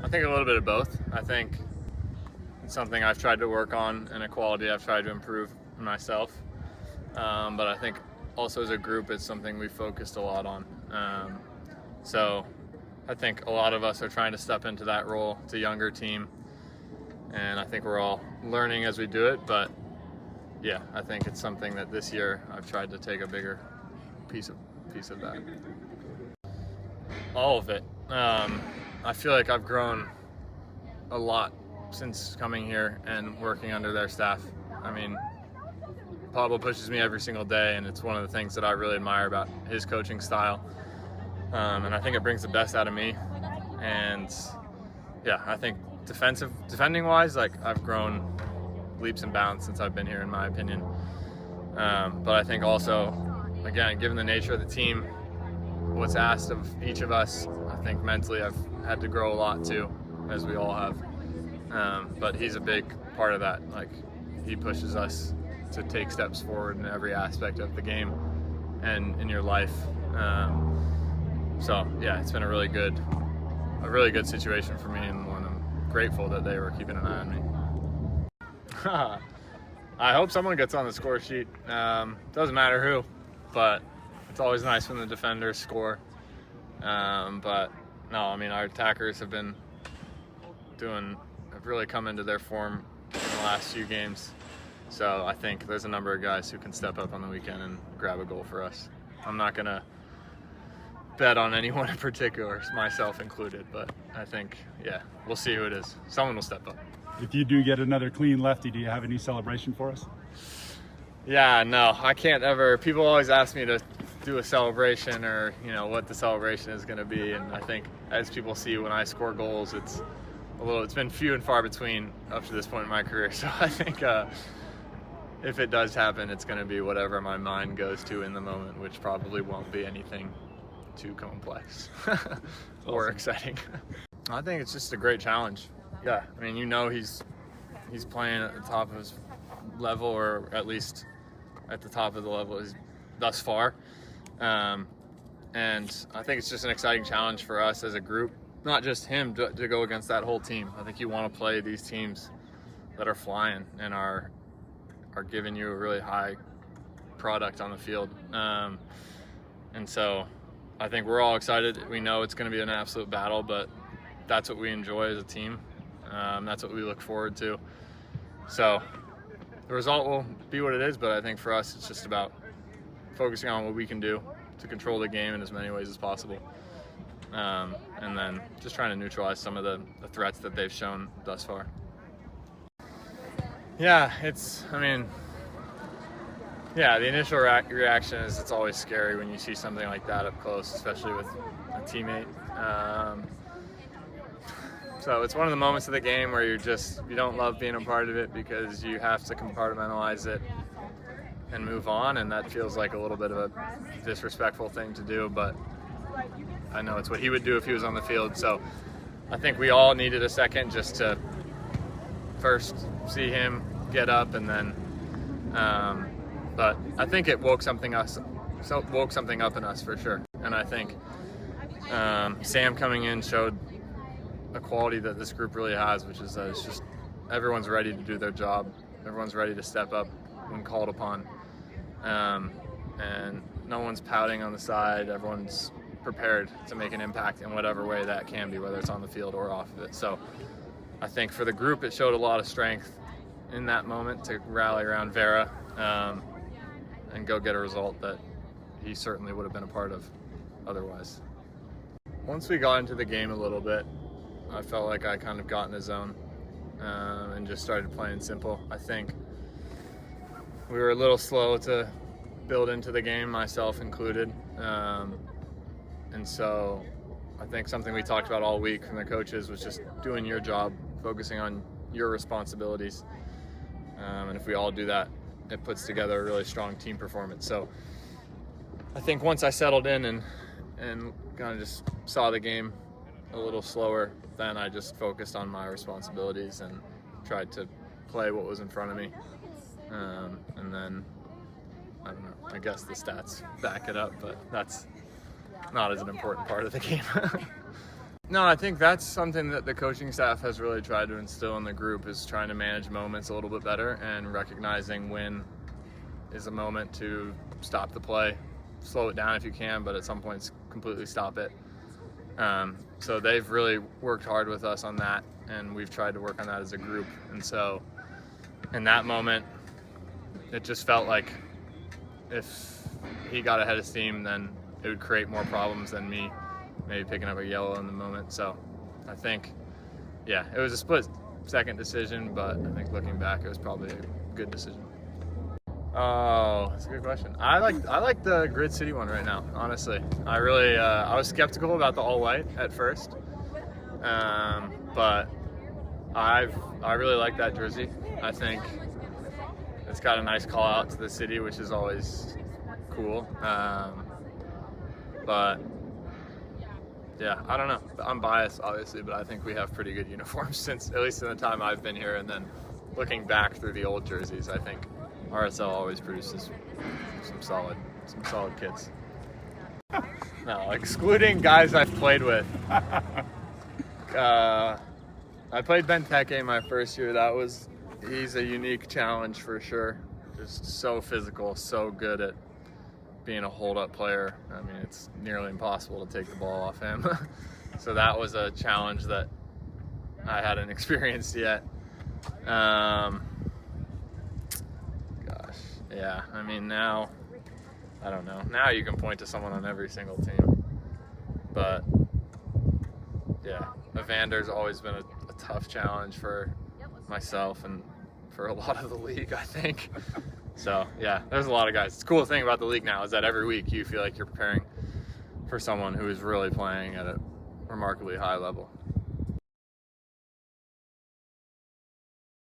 I think a little bit of both. I think it's something I've tried to work on and a quality I've tried to improve in myself. But I think also as a group, it's something we focused a lot on. So I think a lot of us are trying to step into that role. It's a younger team, and I think we're all learning as we do it. But yeah, I think it's something that this year I've tried to take a bigger piece of that. All of it. I feel like I've grown a lot since coming here and working under their staff. I mean, Pablo pushes me every single day, and it's one of the things that I really admire about his coaching style. And I think it brings the best out of me. And yeah, I think defending wise, like I've grown leaps and bounds since I've been here, in my opinion. But I think also, again, given the nature of the team, what's asked of each of us, I think mentally I've had to grow a lot too, as we all have. But he's a big part of that. Like, he pushes us to take steps forward in every aspect of the game and in your life. So yeah, it's been a really good situation for me, and one I'm grateful that they were keeping an eye on me. I hope someone gets on the score sheet. Doesn't matter who, but it's always nice when the defenders score. But no, I mean, our attackers have really come into their form in the last few games. So I think there's a number of guys who can step up on the weekend and grab a goal for us. I'm not gonna bet on anyone in particular, myself included, but I think, yeah, we'll see who it is. Someone will step up. If you do get another clean lefty, do you have any celebration for us? Yeah, no, I can't ever. People always ask me to do a celebration, or what the celebration is going to be, and I think as people see when I score goals, it's been few and far between up to this point in my career. So I think if it does happen, it's going to be whatever my mind goes to in the moment, which probably won't be anything too complex or exciting. I think it's just a great challenge. Yeah, I mean, he's playing at the top of his level, or at least at the top of the level thus far. And I think it's just an exciting challenge for us as a group, not just him, to go against that whole team. I think you want to play these teams that are flying and are giving you a really high product on the field. And so I think we're all excited. We know it's going to be an absolute battle, but that's what we enjoy as a team. That's what we look forward to. So the result will be what it is, but I think for us it's just about focusing on what we can do to control the game in as many ways as possible. And then just trying to neutralize some of the threats that they've shown thus far. Yeah, the initial reaction is it's always scary when you see something like that up close, especially with a teammate. So it's one of the moments of the game where you don't love being a part of it, because you have to compartmentalize it and move on, and that feels like a little bit of a disrespectful thing to do, but I know it's what he would do if he was on the field. So I think we all needed a second just to first see him get up, and then but I think it woke something up in us for sure. And I think Sam coming in showed a quality that this group really has, which is that it's just everyone's ready to do their job. Everyone's ready to step up when called upon. And no one's pouting on the side. Everyone's prepared to make an impact in whatever way that can be, whether it's on the field or off of it. So I think for the group, it showed a lot of strength in that moment to rally around Vera and go get a result that he certainly would have been a part of otherwise. Once we got into the game a little bit, I felt like I kind of got in the zone and just started playing simple. I think we were a little slow to build into the game, myself included. And so I think something we talked about all week from the coaches was just doing your job, focusing on your responsibilities. And if we all do that, it puts together a really strong team performance. So I think once I settled in and kind of just saw the game a little slower, then I just focused on my responsibilities and tried to play what was in front of me. And then, I don't know, I guess the stats back it up, but that's not as an important part of the game. No, I think that's something that the coaching staff has really tried to instill in the group, is trying to manage moments a little bit better and recognizing when is a moment to stop the play, slow it down if you can, but at some points completely stop it. So they've really worked hard with us on that, and we've tried to work on that as a group. And so in that moment, it just felt like if he got ahead of steam, then it would create more problems than me maybe picking up a yellow in the moment. So I think, yeah, it was a split-second decision, but I think looking back, it was probably a good decision. Oh, that's a good question. I like the Grid City one right now, honestly. I really I was skeptical about the all white at first, but I really like that jersey. I think it's got a nice call out to the city, which is always cool. But yeah, I don't know. I'm biased, obviously, but I think we have pretty good uniforms since, at least in the time I've been here. And then looking back through the old jerseys, I think RSL always produces some solid kids. No, excluding guys I've played with. I played Benteke my first year. He's a unique challenge for sure. Just so physical, so good at being a hold-up player. I mean, it's nearly impossible to take the ball off him. So that was a challenge that I hadn't experienced yet. Gosh, yeah. I mean, now, I don't know. Now you can point to someone on every single team. But, yeah, Evander's always been a tough challenge for myself and for a lot of the league, I think. So, yeah, there's a lot of guys. The cool thing about the league now is that every week you feel like you're preparing for someone who is really playing at a remarkably high level.